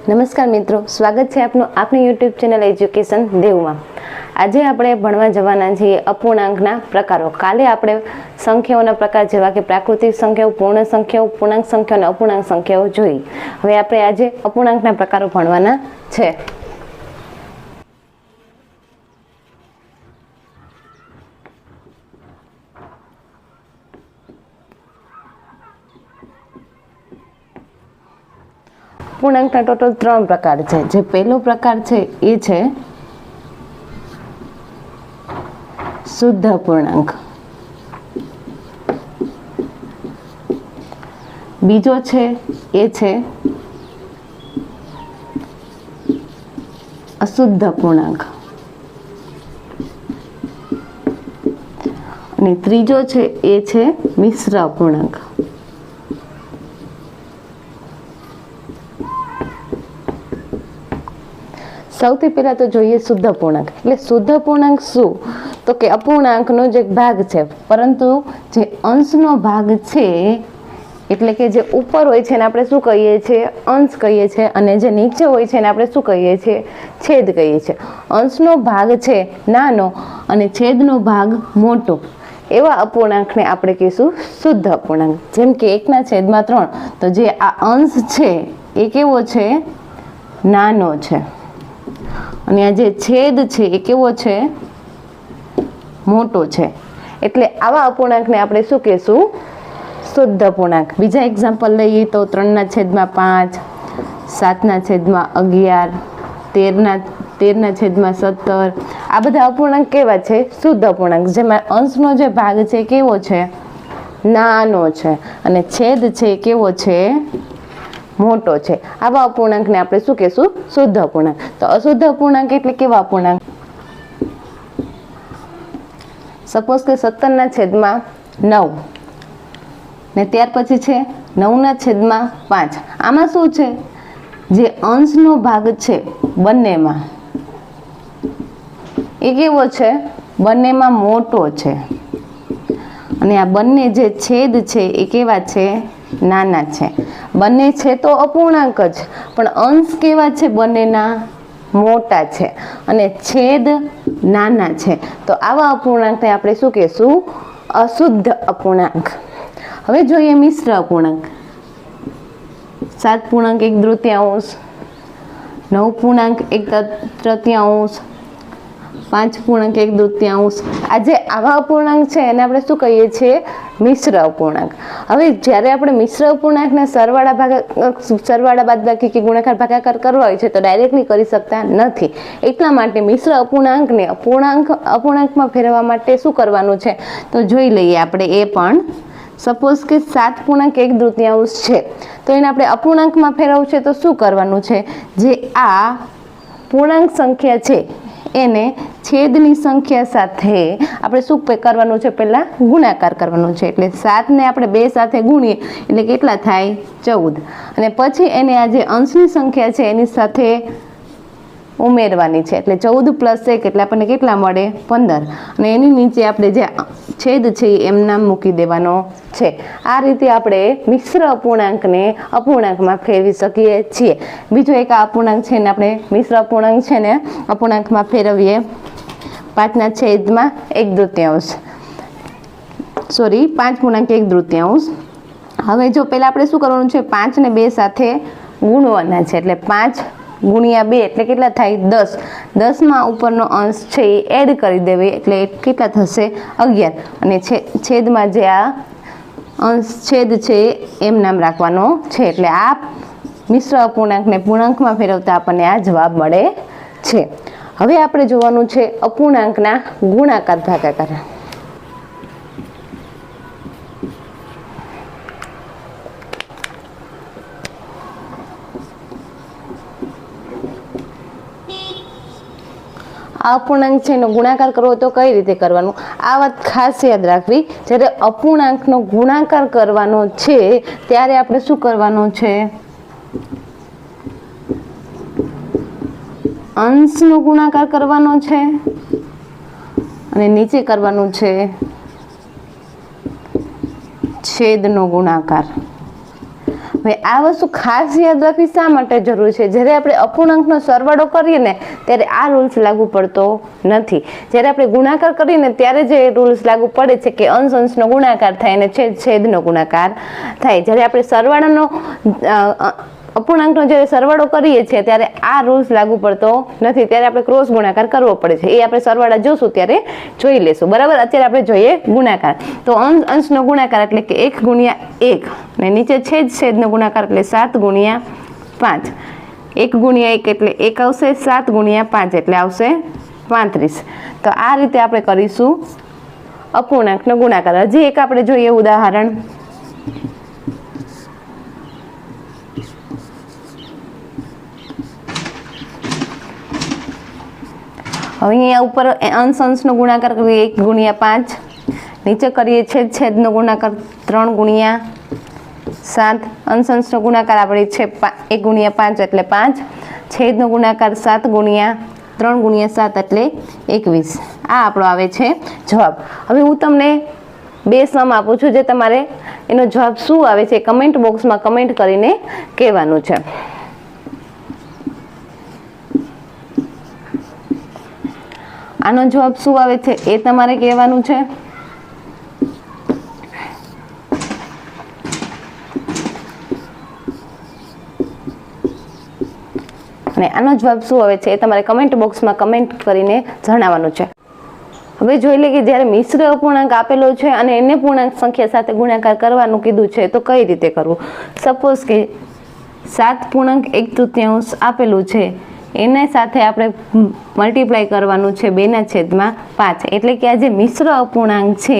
નમસ્કાર મિત્રો, સ્વાગત છે આપનું આપણી યુટ્યુબ ચેનલ એજ્યુકેશન દેવમાં। આજે આપણે ભણવા જવાના છીએ અપૂર્ણાંકના પ્રકારો। કાલે આપણે સંખ્યાઓના પ્રકાર જેવા કે પ્રાકૃતિક સંખ્યાઓ, પૂર્ણ સંખ્યાઓ, પૂર્ણાંક સંખ્યાઓ અને અપૂર્ણાંક સંખ્યાઓ જોઈ। હવે આપણે આજે અપૂર્ણાંકના પ્રકારો ભણવાના છે। અપૂર્ણાંકના ટોટલ 3 પ્રકાર છે। જે પહેલો પ્રકાર છે એ છે શુદ્ધ અપૂર્ણાંક, બીજો છે એ છે અશુદ્ધ અપૂર્ણાંક અને ત્રીજો છે એ છે મિશ્ર અપૂર્ણાંક। સૌથી પહેલા તો જોઈએ શુદ્ધ અપૂર્ણાંક। એટલે શુદ્ધ અપૂર્ણાંક શું? તો કે અપૂર્ણાંકનો જે ભાગ છે, પરંતુ જે અંશનો ભાગ છે, એટલે કે જે ઉપર હોય છે એને આપણે શું કહીએ છીએ? અંશ કહીએ છીએ, અને જે નીચે હોય છે એને આપણે શું કહીએ છીએ? છેદ કહીએ છીએ। અંશનો ભાગ છે નાનો અને છેદનો ભાગ મોટો, એવા અપૂર્ણાંકને આપણે કહીશું શુદ્ધ અપૂર્ણાંક। જેમ કે 1/3, તો જે આ અંશ છે એ કેવો છે? નાનો છે, અને આ જે છેદ છે એ કેવો છે? મોટો છે। એટલે આવા અપૂર્ણાંકને આપણે શું કહીશું? શુદ્ધ અપૂર્ણાંક। બીજા એક્ઝામ્પલ લઈએ તો 3/5, 7/11, 13/17, આ બધા અપૂર્ણાંક કેવા છે? શુદ્ધ અપૂર્ણાંક, જેમાં અંશનો જે ભાગ છે કેવો છે? નાનો છે, અને છેદ છે કેવો છે? મોટો છે। આવા અપૂર્ણાંકને આપણે શું કહીશું? શુદ્ધ અપૂર્ણાંક। તો અશુદ્ધ અપૂર્ણાંક એટલે કેવા અપૂર્ણાંક? સપોઝ કે 17/9 ને ત્યાર પછી છે 9/5। આમાં શું છે? જે અંશનો ભાગ છે બંનેમાં એ કેવો છે? બંનેમાં મોટો છે, અને આ બંને જે છેદ છે એ કેવા છે? નાના છે। બંને છે તો અપૂર્ણાંક જ, પણ અંશ કેવા છે? બંનેના મોટા છે, અને છેદ નાના છે। તો આવા અપૂર્ણાંકને આપણે શું કહીશું? અશુદ્ધ અપૂર્ણાંક। હવે જોઈએ મિશ્ર અપૂર્ણાંક। 7.1/3, 9.1/3, 5.1/3, આ જે આવા અપૂર્ણાંક છે એને આપણે શું કહીએ છીએ? મિશ્ર અપૂર્ણાંક। હવે જ્યારે આપણે મિશ્ર અપૂર્ણાંકને સરવાળા બાદબાકી કે ગુણાકાર ભાગાકાર કરવા હોય છે તો ડાયરેક્ટલી કરી શકતા નથી। એટલા માટે મિશ્ર અપૂર્ણાંકને અપૂર્ણાંકમાં ફેરવવા માટે શું કરવાનું છે તો જોઈ લઈએ આપણે એ પણ। સપોઝ કે 7.1/3 છે, તો એને આપણે અપૂર્ણાંકમાં ફેરવવું છે તો શું કરવાનું છે? જે આ પૂર્ણાંક સંખ્યા છે એને છેદની સંખ્યા સાથે આપણે શું કરવાનું છે? પહેલા ગુણાકાર કરવાનું છે। એટલે 7 ને આપણે 2 સાથે ગુણીએ એટલે કેટલા થાય? 14, અને પછી એને આ જે અંશની સંખ્યા છે એની સાથે ઉમેરવાની છે। એટલે 14 + 1 એટલે આપણને કેટલા મળે? 15, અને એની નીચે આપણે જે છેદ છે એ એમનામ મૂકી દેવાનો છે। આ રીતે આપણે મિશ્ર અપૂર્ણાંકને અપૂર્ણાંકમાં ફેરવી શકીએ છીએ। બીજો એક આ અપૂર્ણાંક છે ને આપણે મિશ્ર અપૂર્ણાંક છે ને અપૂર્ણાંકમાં ફેરવીએ 5/1/3, સોરી 5.1/3। હવે જો પહેલા આપણે શું કરવાનું છે? 5 ને 2 સાથે ગુણવાના છે। એટલે 5 × 2 એટલે કેટલા થાય? 10। 10માં ઉપરનો અંશ છે એ એડ કરી દેવી એટલે કેટલા થશે? 11, અને છેદમાં જે આ અંશ છેદ છે એમ નામ રાખવાનો છે। એટલે આ મિશ્ર અપૂર્ણાંકને પૂર્ણાંકમાં ફેરવતા આપણને આ જવાબ મળે છે। હવે આપણે જોવાનું છે અપૂર્ણાંકના ગુણાકાર ભાગાકાર। આ અપૂર્ણાંક છે એનો ગુણાકાર કરવો તો કઈ રીતે કરવાનું? આ વાત ખાસ યાદ રાખવી। જ્યારે અપૂર્ણાંકનો ગુણાકાર કરવાનો છે ત્યારે આપણે શું કરવાનું છે? અંશનો ગુણાકાર કરવાનો છે, અને નીચે કરવાનું છે છેદનો ગુણાકાર। હવે આ વસ્તુ ખાસ યાદ રાખવી શા માટે જરૂરી છે, જ્યારે આપણે અપૂર્ણાંકનો સરવાળો કરીએ ને ત્યારે આ રૂલ્સ લાગુ પડતો નથી. જ્યારે આપણે ગુણાકાર કરીએ ને ત્યારે જે રૂલ્સ લાગુ પડે છે કે અંશ અંશનો ગુણાકાર થાય અને છેદ છેદનો ગુણાકાર થાય. જ્યારે આપણે સરવાળાનો અપૂર્ણાંકનો જ્યારે સરવાળો કરીએ છીએ ત્યારે આ રૂલ્સ લાગુ પડતો નથી. ત્યારે આપણે ક્રોસ ગુણાકાર કરવો પડે છે. એ આપણે સરવાળા જોશું ત્યારે જોઈ લેશું. બરાબર. અત્યારે આપણે જોઈએ ગુણાકાર. તો અંશનો ગુણાકાર એટલે કે 1 ગુણ્યા 1 અને નીચે છેદ છેદનો ગુણાકાર એટલે 7 ગુણ્યા 5. 1 ગુણ્યા 1 એટલે 1 આવશે, 7 ગુણ્યા 5 એટલે આવશે 35. તો આ રીતે આપણે કરીશું અપૂર્ણાંકનો ગુણાકાર. હજી એક આપણે જોઈએ ઉદાહરણ. હવે અહીંયા ઉપર અંશ અંશનો ગુણાકાર કરીએ 1 ગુણ્યા 5, નીચે કરીએ છેદ છેદનો ગુણાકાર 3 ગુણ્યા 7, અંશ અંશનો ગુણાકાર આપણે છે 1 ગુણ્યા 5 એટલે 5, છેદનો ગુણાકાર 7 ગુણ્યા 3 ગુણ્યા 7 એટલે 21. આ આપણો આવે છે જવાબ. હવે હું તમને 2 સમ આપું છું, જે તમારે એનો જવાબ શું આવે છે કમેન્ટ બોક્સમાં કમેન્ટ કરીને કહેવાનું છે. આનો જવાબ શું આવે છે એ તમારે કહેવાનું છે. અને આનો જવાબ શું આવે છે એ તમારે કમેન્ટ બોક્સમાં કમેન્ટ કરીને જણાવવાનું છે. હવે જોઈ લે કે જ્યારે મિશ્ર અપૂર્ણાંક આપેલો છે અને એને પૂર્ણાંક સંખ્યા સાથે ગુણાકાર કરવાનું કીધું છે તો કઈ રીતે કરવું. સપોઝ કે 7 પૂર્ણાંક 1/3 આપેલું છે, એના સાથે આપણે મલ્ટીપ્લાય કરવાનું છે 2/5. એટલે કે આ જે મિશ્ર અપૂર્ણાંક છે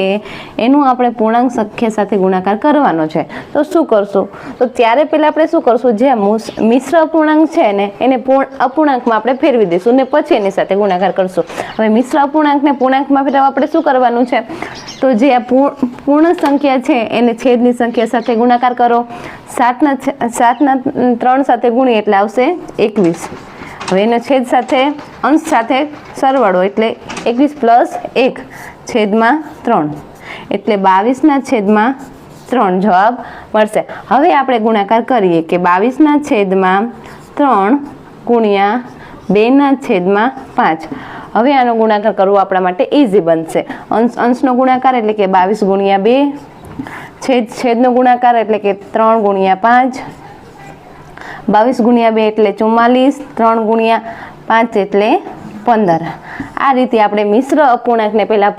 એનું આપણે પૂર્ણાંક સંખ્યા સાથે ગુણાકાર કરવાનો છે. તો શું કરશું? તો ત્યારે પહેલા આપણે શું કરશું, જે મિશ્ર અપૂર્ણાંક છે ને એને અપૂર્ણાંકમાં આપણે ફેરવી દઈશું ને પછી એની સાથે ગુણાકાર કરશું. હવે મિશ્ર અપૂર્ણાંકને પૂર્ણાંકમાં ફેરવવા આપણે શું કરવાનું છે, તો જે આ પૂર્ણ સંખ્યા છે એને છેદની સંખ્યા સાથે ગુણાકાર કરો. 7 3 સાથે ગુણીએ એટલે આવશે 21. હવે એનો છેદ સાથે અંશ સાથે સરવાળો એટલે 21 + 1 છેદમાં 3 એટલે 22/3 જવાબ મળશે. હવે આપણે ગુણાકાર કરીએ કે 22/3 ગુણ્યા 2/5. હવે આનો ગુણાકાર કરવો આપણા માટે ઈઝી બનશે. અંશનો ગુણાકાર એટલે કે 22 ગુણ્યા 2, છેદનો ગુણાકાર એટલે કે 3 ગુણ્યા 5, 22 ગુણ્યા 2 એટલે 44, 3 ગુણ્યા 5 એટલે 15. આ રીતે આપણે મિશ્ર અપૂર્ણાંકને પહેલા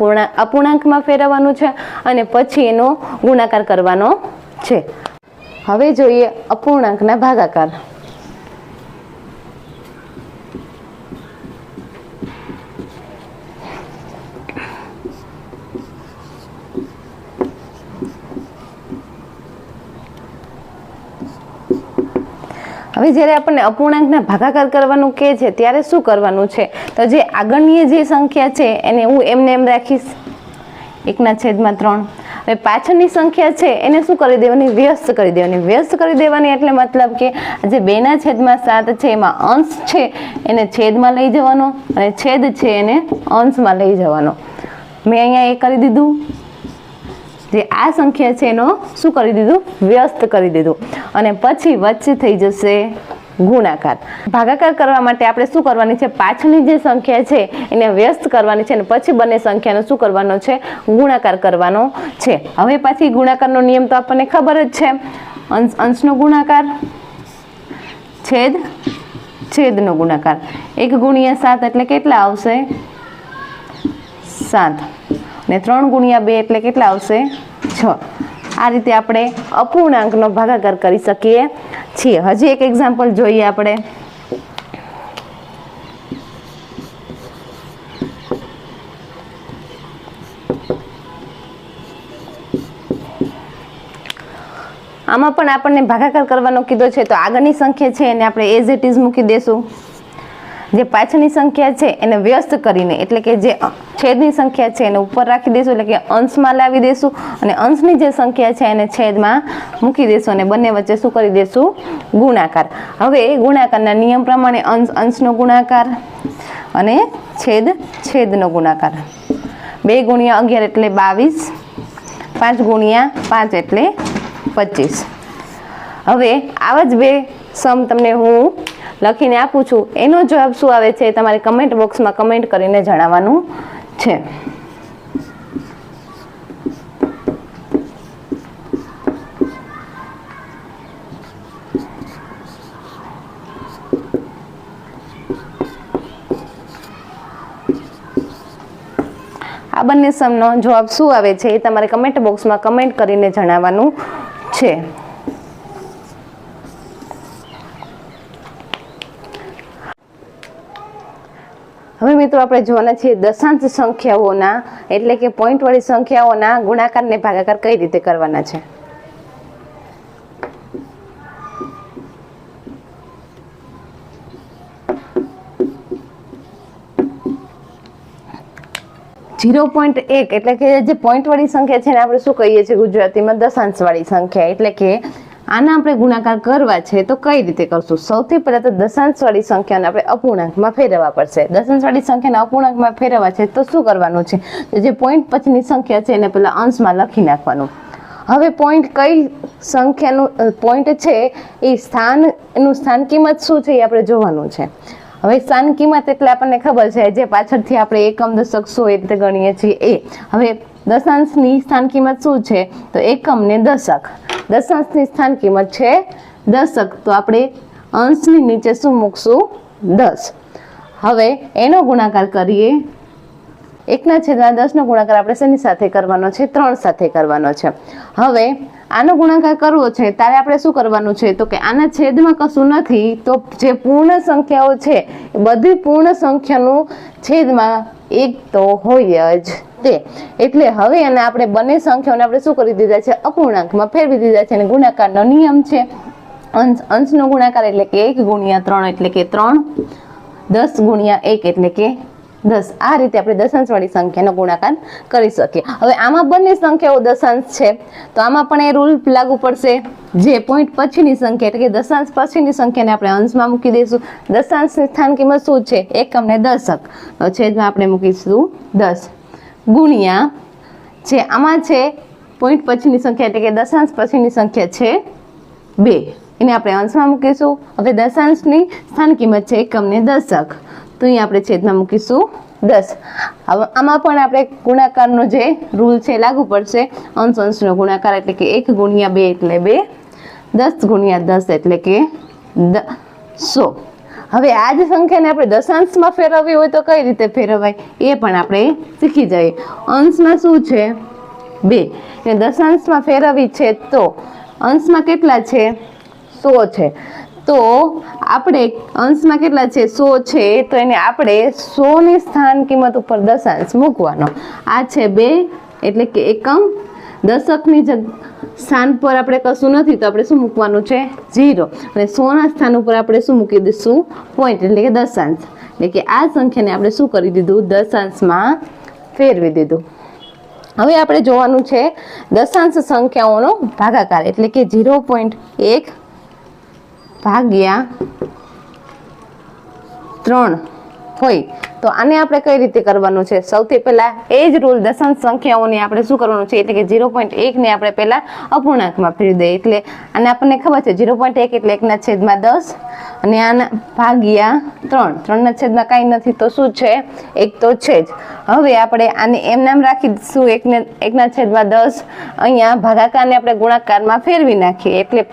અપૂર્ણાંકમાં ફેરવવાનું છે અને પછી એનો ગુણાકાર કરવાનો છે. હવે જોઈએ અપૂર્ણાંકના ભાગાકાર. હવે જ્યારે આપણને અપૂર્ણાંકના ભાગાકાર કરવાનું કહે છે ત્યારે શું કરવાનું છે, તો જે આગળની જે સંખ્યા છે એને હું એમને એમ રાખીશ 1/3. હવે પાછળની સંખ્યા છે એને શું કરી દેવાની, વ્યસ્ત કરી દેવાની. વ્યસ્ત કરી દેવાની એટલે મતલબ કે જે 2/7 છે એમાં અંશ છે એને છેદમાં લઈ જવાનો અને છેદ છે એને અંશમાં લઈ જવાનો. મેં અહીંયા એ કરી દીધું. જે આ સંખ્યા છે એનો શું કરી દીધું, વ્યસ્ત કરી દીધું. અને પછી વચ્ચે થઈ જશે ગુણાકાર. ભાગાકાર કરવા માટે આપણે શું કરવાની છે, પાછળની જે સંખ્યા છે એને વ્યસ્ત કરવાની છે અને પછી બંને સંખ્યાનો શું કરવાનો છે, ગુણાકાર કરવાનો છે. હવે પાછી ગુણાકારનો નિયમ તો આપણને ખબર જ છે. અંશનો ગુણાકાર છેદ છેદનો ગુણાકાર. 1 ગુણ્યા 7 એટલે કેટલા આવશે, 7. ને 3 ગુણ્યા 2 એટલે કેટલા આવશે, 6. આ રીતે આપણે અપૂર્ણાંકનો ભાગાકાર કરી શકીએ છીએ. હજી એક એક્ઝામ્પલ જોઈએ આપણે. આમાં પણ આપણને ભાગાકાર કરવાનો કીધો છે તો આગળની સંખ્યા છે એને આપણે એઝ ઇટ ઇઝ મૂકી દેશું. જે પાછળની સંખ્યા છે એને વ્યસ્ત કરીને એટલે કે જે છેદની સંખ્યા છે એને ઉપર રાખી દઈશું એટલે કે અંશમાં લાવી દઈશું અને અંશની જે સંખ્યા છે એને છેદમાં મૂકી દઈશું અને બંને વચ્ચે શું કરી દઈશું, ગુણાકાર. હવે ગુણાકારના નિયમ પ્રમાણે અંશનો ગુણાકાર અને છેદનો ગુણાકાર. 2 ગુણ્યા 11 એટલે 22, 5 ગુણ્યા 5 એટલે 25. હવે આવા જ બે સમ તમને હું લખીને આપું છું, એનો જવાબ શું આવે છે તમારે કમેન્ટ બોક્સમાં કમેન્ટ કરીને જણાવવાનું છે. આ બંને સમનો જવાબ શું આવે છે એ તમારે કમેન્ટ બોક્સમાં કમેન્ટ કરીને જણાવવાનું છે. હવે મિત્રો આપણે જોવાના છીએ દશાંશ સંખ્યાઓના એટલે કે પોઈન્ટ વાળી સંખ્યાઓના ગુણાકાર ને ભાગાકાર કઈ રીતે કરવાના છે. .1 એટલે કે જે પોઈન્ટ વાળી સંખ્યા છે ને આપણે શું કહીએ છીએ ગુજરાતીમાં દશાંશ વાળી સંખ્યા. એટલે કે આના આપણે ગુણાકાર કરવા છે તો કઈ રીતે કરશું. સૌથી પહેલા તો દશાંશ વાળી સંખ્યાને આપણે અપૂર્ણાંકમાં ફેરવવા પડશે. દશાંશ વાળી સંખ્યાને અપૂર્ણાંકમાં ફેરવવા છે તો શું કરવાનું છે, જે પોઈન્ટ પછીની સંખ્યા છે એને પહેલા અંશમાં લખી નાખવાનું. હવે પોઈન્ટ કઈ સંખ્યાનું પોઈન્ટ છે એ સ્થાન કિંમત શું છે એ આપણે જોવાનું છે. હવે સ્થાન કિંમત એટલે આપણને ખબર છે જે પાછળથી આપણે એકમ દશક સો એ રીતે ગણીએ છીએ એ. હવે દશાંશની સ્થાન કિંમત શું છે તો એકમ ને દશક. દશાંશની સ્થાન કિંમત છે દશક, તો આપણે અંશની નીચે શું મૂકશું 10. હવે એનો ગુણાકાર કરીએ. 1/10 નો ગુણાકાર આપણે શેની સાથે કરવાનો છે, 3 સાથે કરવાનો છે. હવે આનો ગુણાકાર કરવો છે ત્યારે આપણે શું કરવાનું છે તો કે આના છેદમાં કશું નથી, તો જે પૂર્ણ સંખ્યાઓ છે એ બધી પૂર્ણ સંખ્યાનું છેદમાં 1 તો હોય જ તે. એટલે હવે એને આપણે બંને સંખ્યાઓને આપણે શું કરી દીધા છે, અપૂર્ણાંકમાં ફેરવી દીધા છે. અને ગુણાકારનો નિયમ છે અંશનો ગુણાકાર એટલે કે 1 × 3 એટલે કે 3, 10 × 1 એટલે કે 10. આ રીતે આપણે દશાંશ વાળી સંખ્યાનો ગુણાકાર કરી શકીએ. હવે આમાં બંને સંખ્યાઓ દશાંશ છે તો આમાં પણ એ રૂલ લાગુ પડશે. જે પોઈન્ટ પછીની સંખ્યા એટલે કે દશાંશ પછીની સંખ્યાને આપણે અંશમાં મૂકી દઈશું. દશાંશની સ્થાન કિંમત શું છે, એકમ ને દશક, તો છેદમાં આપણે મૂકીશું 10 ગુણ્યા જે આમાં છે પોઈન્ટ પછીની સંખ્યા એટલે કે દશાંશ પછીની સંખ્યા છે 2, એને આપણે અંશમાં મૂકીશું. હવે દશાંશની સ્થાન કિંમત છે એકમ ને દશક, તો અહીં આપણે છેદમાં મૂકીશું 10. હવે આમાં પણ આપણે ગુણાકારનો જે રૂલ છે લાગુ પડશે. અંશનો ગુણાકાર એટલે કે 1 × 2 એટલે 2, 10 × 10 એટલે કે 100. હવે આ જ સંખ્યાને આપણે દશાંશમાં ફેરવવી હોય તો કઈ રીતે ફેરવાય એ પણ આપણે શીખી જઈએ. અંશમાં શું છે 2, એટલે દશાંશમાં ફેરવવી છે તો અંશમાં કેટલા છે 100 છે, તો આપણે અંશમાં કેટલા છે 100 છે, તો એને આપણે 100 ની સ્થાન કિંમત ઉપર દશાંશ મૂકવાનો. આ છે 2 એટલે કે એકમ, દશકની સ્થાન પર આપણે કશું નથી તો આપણે શું મૂકવાનું છે 0, અને 100 ના સ્થાન ઉપર આપણે શું મૂકી દઈશું પોઈન્ટ એટલે કે દશાંશ. એટલે કે આ સંખ્યાને આપણે શું કરી દીધું, દશાંશમાં ફેરવી દીધું. હવે આપણે જોવાનું છે દશાંશ સંખ્યાઓનો ભાગાકાર એટલે કે 0.1 ભાગ્યા 3 હોય તો આને આપણે કઈ રીતે કરવાનું છે. સૌથી પહેલા એ જ રૂલ દશાંશ સંખ્યાઓને આપણે શું કરવાનું છે એટલે કે 0.1 ને આપણે પહેલા અપૂર્ણાંકમાં ફેરવી દઈએ. એટલે આને આપણને ખબર છે 0.1 એટલે 1/10 અને આના ભાગ્યા 3, 3 છેદમાં કાંઈ નથી તો શું છે 1 તો છે જ. હવે આપણે આને એમ નામ રાખી દઈશું 1/10. અહીંયા ભાગાકારને આપણે ગુણાકારમાં ફેરવી નાખીએ એટલે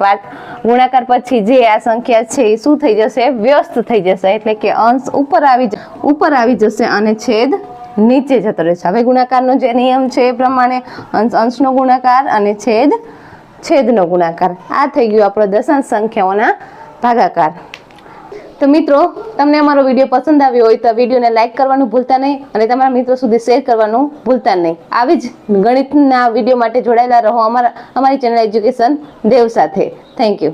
ગુણાકાર પછી જે આ સંખ્યા છે એ શું થઈ જશે, વ્યસ્ત થઈ જશે. એટલે કે અંશ ઉપર આવી જશે અને છેદ નીચે જતો રહેશે. હવે ગુણાકારનો જે નિયમ છે એ પ્રમાણે અંશનો ગુણાકાર અને છેદનો ગુણાકાર. આ થઈ ગયું આપણો દશાંશ સંખ્યાઓના ભાગાકાર. તો મિત્રો તમને અમારો વિડીયો પસંદ આવ્યો હોય તો વિડીયોને લાઈક કરવાનું ભૂલતા નહીં અને તમારા મિત્રો સુધી શેર કરવાનું ભૂલતા નહીં. આવી જ ગણિતના વિડીયો માટે જોડાયેલા રહો અમારી ચેનલ એજ્યુકેશન દેવ સાથે. Thank you.